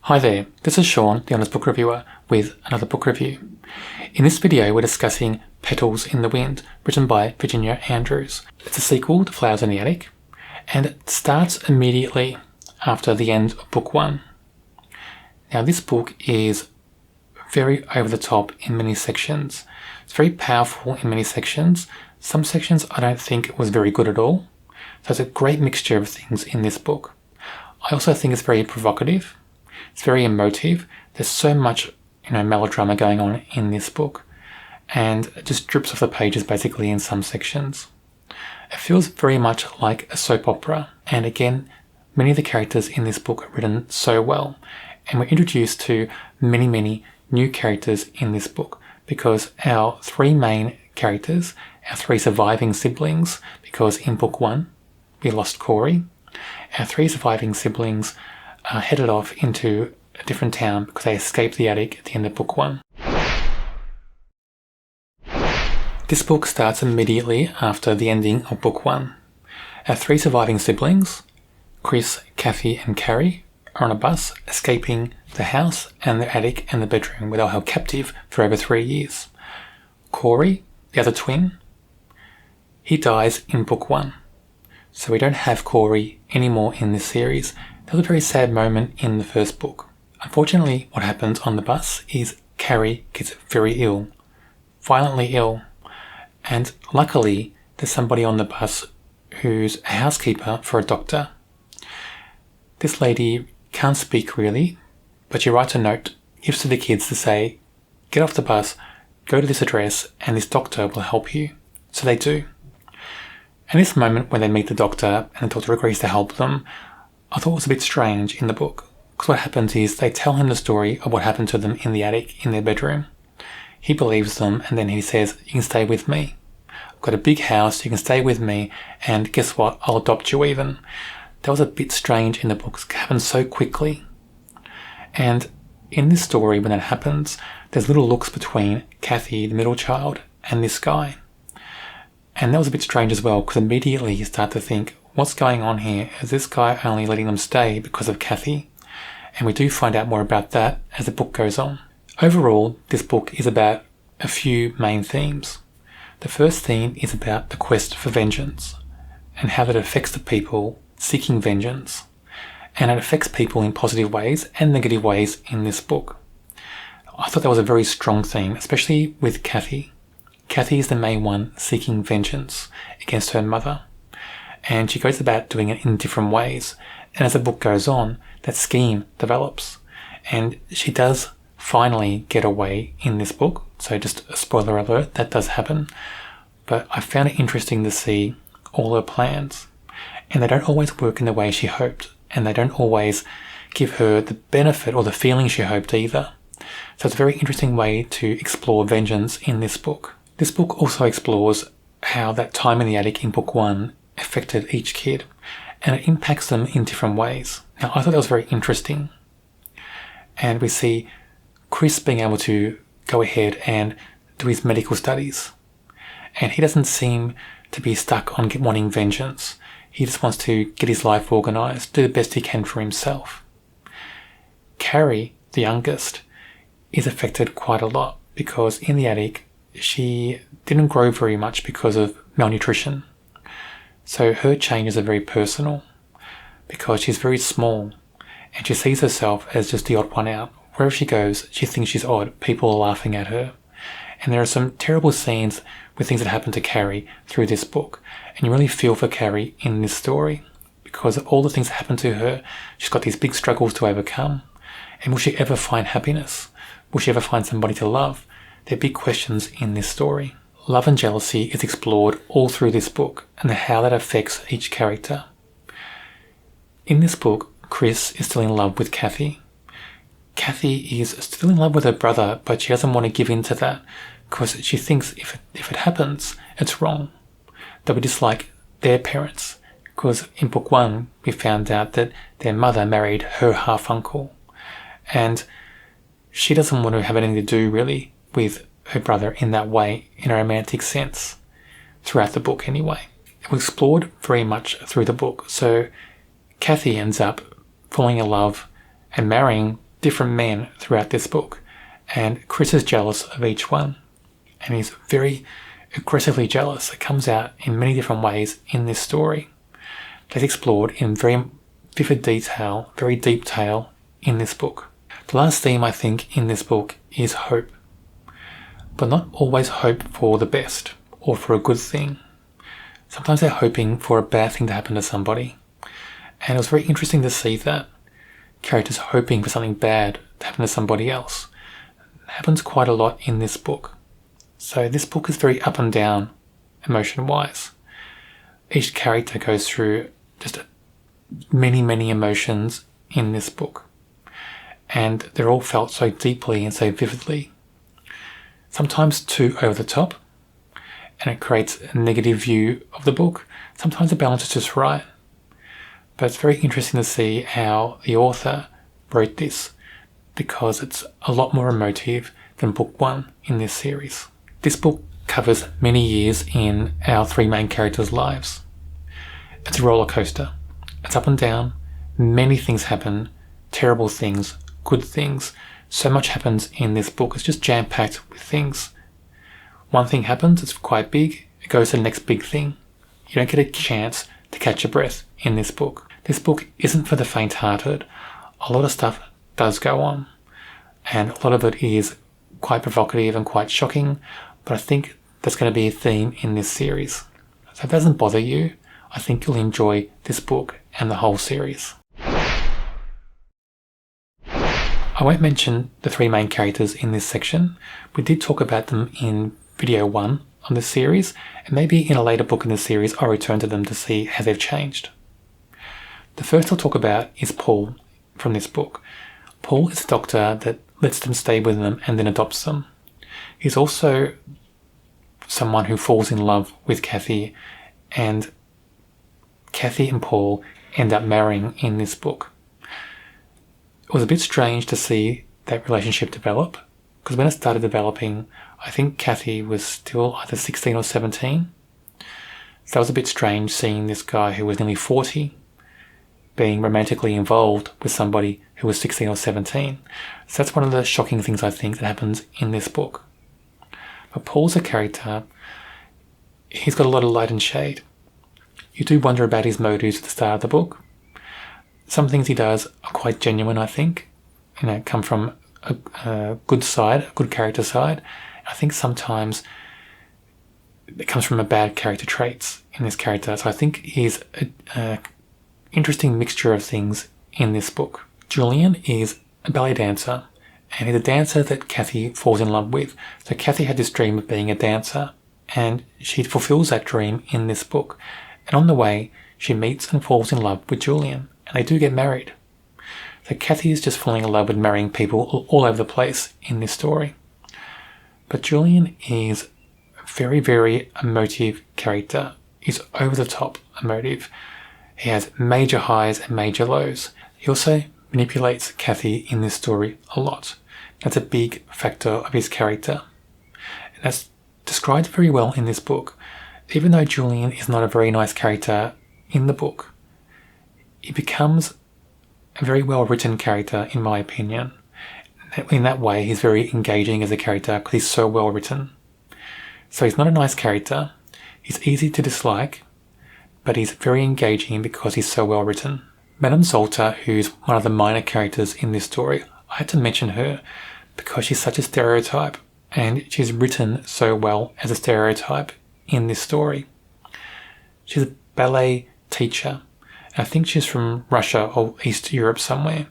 Hi there, this is Sean, the Honest Book Reviewer, with another book review. In this video we're discussing Petals in the Wind, written by Virginia Andrews. It's a sequel to Flowers in the Attic, and it starts immediately after the end of book one. Now this book is very over the top in many sections. It's very powerful in many sections. Some sections I don't think was very good at all. So it's a great mixture of things in this book. I also think it's very provocative. It's very emotive. There's so much, melodrama going on in this book, and it just drips off the pages basically in some sections. It feels very much like a soap opera, and again, many of the characters in this book are written so well, and we're introduced to many new characters in this book because our three main characters, our three surviving siblings, because in book one we lost Corey, our three surviving siblings are headed off into a different town because they escaped the attic at the end of book one. This book starts immediately after the ending of book one. Our three surviving siblings, Chris, Kathy and Carrie, are on a bus escaping the house and the attic and the bedroom where they were held captive for over 3 years. Corey, the other twin, he dies in book one. So we don't have Corey anymore in this series. That was a very sad moment in the first book. Unfortunately, what happens on the bus is Carrie gets very ill, violently ill, and luckily there's somebody on the bus who's a housekeeper for a doctor. This lady can't speak really, but she writes a note, gives to the kids to say, get off the bus, go to this address, and this doctor will help you. So they do. And this moment when they meet the doctor and the doctor agrees to help them, I thought was a bit strange in the book, because what happens is they tell him the story of what happened to them in the attic, in their bedroom. He believes them, and then he says, you can stay with me. I've got a big house, you can stay with me, and guess what, I'll adopt you even. That was a bit strange in the book, it happened so quickly. And in this story, when that happens, there's little looks between Kathy, the middle child, and this guy. And that was a bit strange as well, because immediately you start to think, what's going on here? Is this guy only letting them stay because of Kathy? And we do find out more about that as the book goes on. Overall, this book is about a few main themes. The first theme is about the quest for vengeance and how that affects the people seeking vengeance. And it affects people in positive ways and negative ways in this book. I thought that was a very strong theme, especially with Kathy. Kathy is the main one seeking vengeance against her mother. And she goes about doing it in different ways. And as the book goes on, that scheme develops. And she does finally get away in this book. So just a spoiler alert, that does happen. But I found it interesting to see all her plans. And they don't always work in the way she hoped. And they don't always give her the benefit or the feeling she hoped either. So it's a very interesting way to explore vengeance in this book. This book also explores how that time in the attic in book one affected each kid, and it impacts them in different ways. Now, I thought that was very interesting. And we see Chris being able to go ahead and do his medical studies. And he doesn't seem to be stuck on wanting vengeance. He just wants to get his life organised, do the best he can for himself. Carrie, the youngest, is affected quite a lot because in the attic, she didn't grow very much because of malnutrition. So her changes are very personal because she's very small and she sees herself as just the odd one out. Wherever she goes, she thinks she's odd. People are laughing at her. And there are some terrible scenes with things that happen to Carrie through this book. And you really feel for Carrie in this story because of all the things that happen to her. She's got these big struggles to overcome. And will she ever find happiness? Will she ever find somebody to love? They're big questions in this story. Love and jealousy is explored all through this book and how that affects each character. In this book, Chris is still in love with Kathy. Kathy is still in love with her brother, but she doesn't want to give in to that because she thinks if it happens, it's wrong. They'll be just like their parents, because in book one, we found out that their mother married her half-uncle. And she doesn't want to have anything to do really with her brother in that way, in a romantic sense, throughout the book anyway. It was explored very much through the book. So Kathy ends up falling in love and marrying different men throughout this book, and Chris is jealous of each one, and he's very aggressively jealous. It comes out in many different ways in this story. That's explored in very vivid detail, very deep tale in this book. The last theme, I think, in this book is hope, but not always hope for the best or for a good thing. Sometimes they're hoping for a bad thing to happen to somebody, and it was very interesting to see that characters hoping for something bad to happen to somebody else. It happens quite a lot in this book. So this book is very up and down emotion-wise. Each character goes through just many, many emotions in this book, and they're all felt so deeply and so vividly. Sometimes too over the top, and it creates a negative view of the book. Sometimes the balance is just right. But it's very interesting to see how the author wrote this, because it's a lot more emotive than book 1 in this series. This book covers many years in our 3 main characters' lives. It's a roller coaster. It's up and down. Many things happen, terrible things, good things. So much happens in this book. It's just jam-packed with things. One thing happens, it's quite big. It goes to the next big thing. You don't get a chance to catch your breath in this book. This book isn't for the faint-hearted. A lot of stuff does go on, and a lot of it is quite provocative and quite shocking, but I think that's going to be a theme in this series. So if it doesn't bother you, I think you'll enjoy this book and the whole series. I won't mention the 3 main characters in this section. We did talk about them in video 1 on this series, and maybe in a later book in the series I'll return to them to see how they've changed. The first I'll talk about is Paul from this book. Paul is a doctor that lets them stay with them and then adopts them. He's also someone who falls in love with Kathy, and Kathy and Paul end up marrying in this book. It was a bit strange to see that relationship develop, because when it started developing, I think Kathy was still either 16 or 17. So that was a bit strange seeing this guy who was nearly 40 being romantically involved with somebody who was 16 or 17. So that's one of the shocking things I think that happens in this book. But Paul's a character. He's got a lot of light and shade. You do wonder about his motives at the start of the book. Some things he does are quite genuine, I think, come from a good side, a good character side. I think sometimes it comes from a bad character traits in this character. So I think he's an interesting mixture of things in this book. Julian is a ballet dancer, and he's a dancer that Kathy falls in love with. So Kathy had this dream of being a dancer, and she fulfills that dream in this book. And on the way, she meets and falls in love with Julian, and they do get married. So Kathy is just falling in love with marrying people all over the place in this story. But Julian is a very, very emotive character. He's over the top emotive. He has major highs and major lows. He also manipulates Kathy in this story a lot. That's a big factor of his character. And that's described very well in this book. Even though Julian is not a very nice character in the book, he becomes a very well-written character, in my opinion. In that way, he's very engaging as a character because he's so well-written. So he's not a nice character. He's easy to dislike, but he's very engaging because he's so well-written. Madame Zolta, who's one of the minor characters in this story, I had to mention her because she's such a stereotype, and she's written so well as a stereotype in this story. She's a ballet teacher. I think she's from Russia or East Europe somewhere.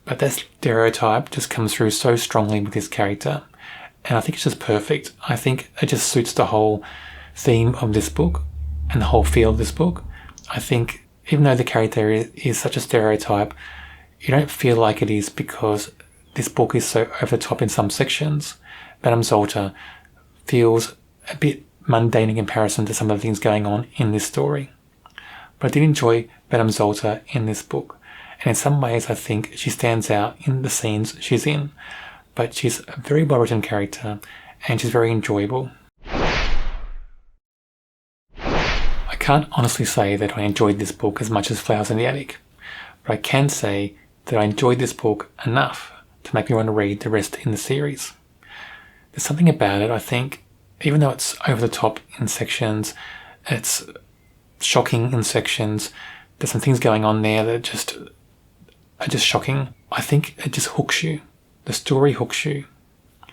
But that stereotype just comes through so strongly with this character. And I think it's just perfect. I think it just suits the whole theme of this book and the whole feel of this book. I think even though the character is such a stereotype, you don't feel like it is because this book is so over the top in some sections. Madame Zolta feels a bit mundane in comparison to some of the things going on in this story. But I did enjoy Madame Zolta in this book, and in some ways I think she stands out in the scenes she's in, but she's a very well-written character, and she's very enjoyable. I can't honestly say that I enjoyed this book as much as Flowers in the Attic, but I can say that I enjoyed this book enough to make me want to read the rest in the series. There's something about it, I think, even though it's over the top in sections, it's shocking in sections, there's some things going on there that are just shocking. I think it just hooks you. The story hooks you.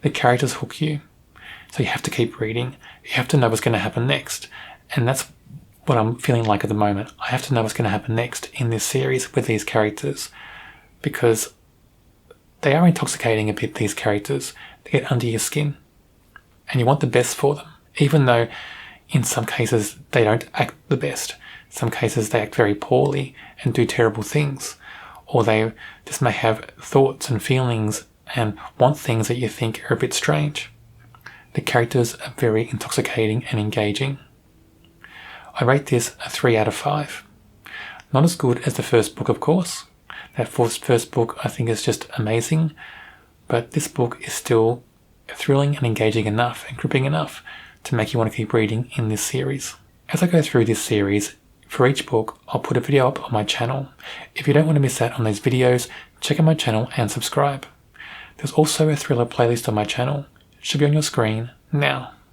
The characters hook you. So you have to keep reading. You have to know what's going to happen next. And that's what I'm feeling like at the moment. I have to know what's going to happen next in this series with these characters, because they are intoxicating a bit, these characters. They get under your skin. And you want the best for them, even though in some cases they don't act the best. Some cases they act very poorly and do terrible things. Or they just may have thoughts and feelings and want things that you think are a bit strange. The characters are very intoxicating and engaging. I rate this a 3 out of 5. Not as good as the first book, of course. That first book I think is just amazing, but this book is still thrilling and engaging enough and gripping enough to make you want to keep reading in this series. As I go through this series, for each book, I'll put a video up on my channel. If you don't want to miss out on these videos, check out my channel and subscribe. There's also a thriller playlist on my channel. It should be on your screen now.